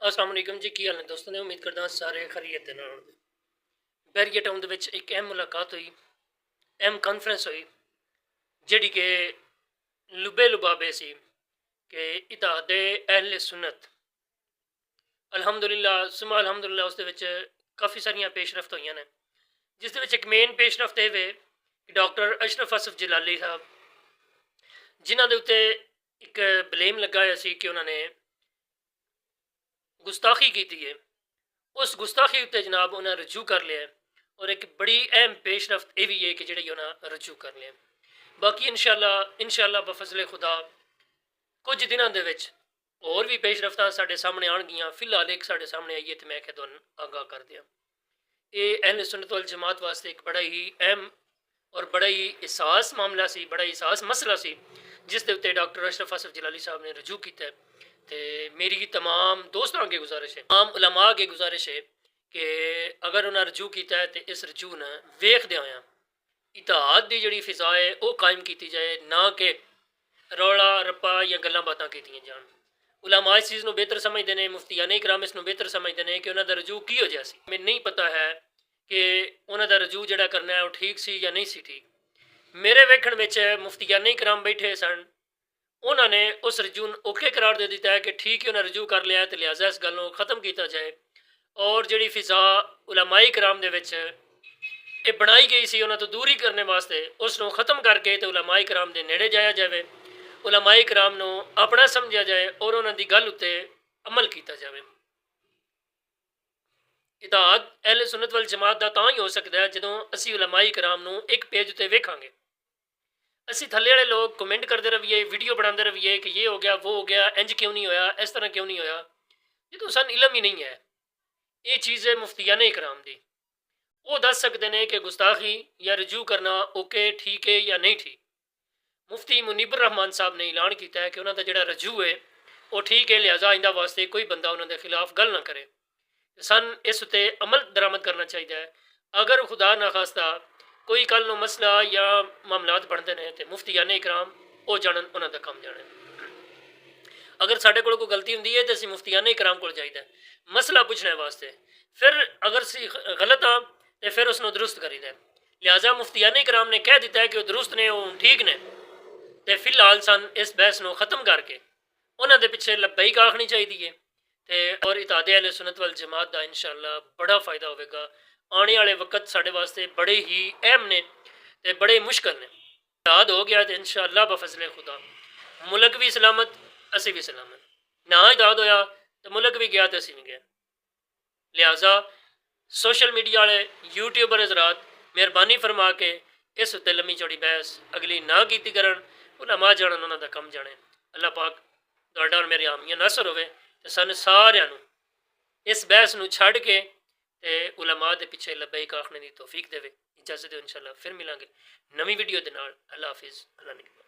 अस्सलाम वालेकुम जी, की हाल है दोस्तों ने। उम्मीद करता हूँ सारे खैरियत दे नाल होंगे। बैरिया टाउन दे विच एक अहम मुलाकात हुई, अहम कॉन्फ्रेंस हुई, जिहड़ी कि लुबे लुबाबे सी कि इत्तेहादे अहले सुन्नत अलहमदुलिल्लाह सुमा अलहमदुलिल्लाह उस दे विच काफ़ी सारियां पेशरफ्त हुई ने, जिस दे विच एक मेन पेशरफ्त ये वे कि डॉक्टर अशरफ असफ जलाली साहब जिन्हां दे उत्ते एक ब्लेम लगा होया सी कि उन्होंने गुस्ताखी की है, उस गुस्ताखी उत्ते जनाब उन्हें रजू कर लिया है। और एक बड़ी अहम पेशरफ्त ये भी है कि जी उन्हें रजू कर लिया। बाकी इंशाअल्लाह बफजले खुदा कुछ दिनों के होर भी पेशरफ्त साढ़े सामने आनगियां। फिलहाल एक साढ़े सामने आई है तो मैं क्या तुहानूं आगाह कर दिया। ये अहले सुन्नत वल जमात वास्ते एक बड़ा ही अहम और बड़ा ही एहसास मामला सी, बड़ा ही एहसास मसला सी, जिस दे उत्ते डॉक्टर अशरफ असफ जलाली साहब ने रजू किया। तो मेरी तमाम दोस्तों अगे गुजारिश है, तमाम उलमा अगे गुजारिश है कि अगर उन्हें रजू किया है तो इस रजू ने वेखदे होया इत्तेहाद की जिहड़ी फिजा है वह कायम की जाए, ना कि रौला रप्पा या गल्लां बातां कीतियां जान। उलमा इस चीज़ को बेहतर समझते हैं, मुफ्तियाने कराम इस बेहतर समझते हैं कि उन्होंने रजू की हो जाए। मैं नहीं पता है कि उन्होंने रजू जोड़ा करना है वो ठीक सी या नहीं सी ठीक। मेरे वेखण में मुफ्तियाने कराम बैठे सन, उन्होंने उस रजू ओके करार दे दिता है कि ठीक है उन्हें रजू कर लिया है तो लिहाजा इस गल खत्म किया जाए। और जी फिजा उलमाई कराम ये बनाई गई सी उन्होंने तो दूरी करने वास्ते उसनों खत्म करके तो उलमाई कराम के नेड़े जाया जाए, उलमाई कराम अपना समझा जाए और उन्होंने गल उत्ते अमल किया जाए। इत्तेहाद अहले सुन्नत वल जमात का तां ही हो सकता है जदों असी उलमाई कराम एक पेज उत्ते वेखांगे। असी थले वाले लोग कमेंट करते रहिए, वीडियो बनाते रहिए कि ये हो गया वो हो गया, इंज क्यों नहीं होया, इस तरह क्यों नहीं होया। ये तो सन इलम ही नहीं है। ये चीज़ है मुफ्तियाने कराम की, वो दस सकते हैं कि गुस्ताखी या रजू करना ओके ठीक है या नहीं ठीक। मुफ्ती मुनीबर रहमान साहब ने ऐलान किया है कि उन्होंने जोड़ा रजू है वो ठीक है, लिहाजा आइंदा वास्ते कोई बंदा उन्होंने खिलाफ गल ना करे। सन इस उत्ते अमल दरामद करना चाहिए है। अगर खुदा ना खास्ता कोई कल नो मसला या मामलात बनते हैं तो मुफ्तियाने कराम वो जानन, उन्होंने काम जाने। अगर साढ़े को कोई गलती होंगी है तो असी मुफ्तियाने कराम को जाइए मसला पूछने वास्ते, फिर अगर असी गलत हाँ तो फिर उसनों दुरुस्त करी दे। लिहाजा मुफ्तियाने कराम ने कह दिता है कि वह दुरुस्त ने, वो ठीक ने, तो फिलहाल सन इस बहस को खत्म करके उन्होंने पिछे लब्बैक आखनी चाहिए तो और इत्तेहाद अहले सुन्नत वल जमात का इंशाअल्लाह बड़ा फायदा होगा। आने वाले वक्त साढ़े वास्ते बड़े ही अहम ने तो बड़े मुश्किल ने। इत्तेहाद हो गया तो इंशाअल्लाह बफजले खुदा मुल्क भी सलामत, असी भी सलामत। ना इत्तेहाद होया तो मुल्क भी गया तो असी भी गया। लिहाजा सोशल मीडिया वाले यूट्यूबर हजरात मेहरबानी फरमा के इस उत्ते लम्मी चौड़ी बहस अगली ना की करन, उलमा जानन, उन्होंने कम जाने। अल्लाह पाक तुहाडा और मेरी आमियां नासर होवे ते सन सारियां नूं इस बहस नूं छड्ड के ते उलमा दे पिछे लब्बैक आखने की तौफीक देवे। इजाजत दो, इंशाअल्लाह फिर मिलांगे नवी वीडियो दे नाल। अल्लाह हाफिज़। अल्लाह निगहबान।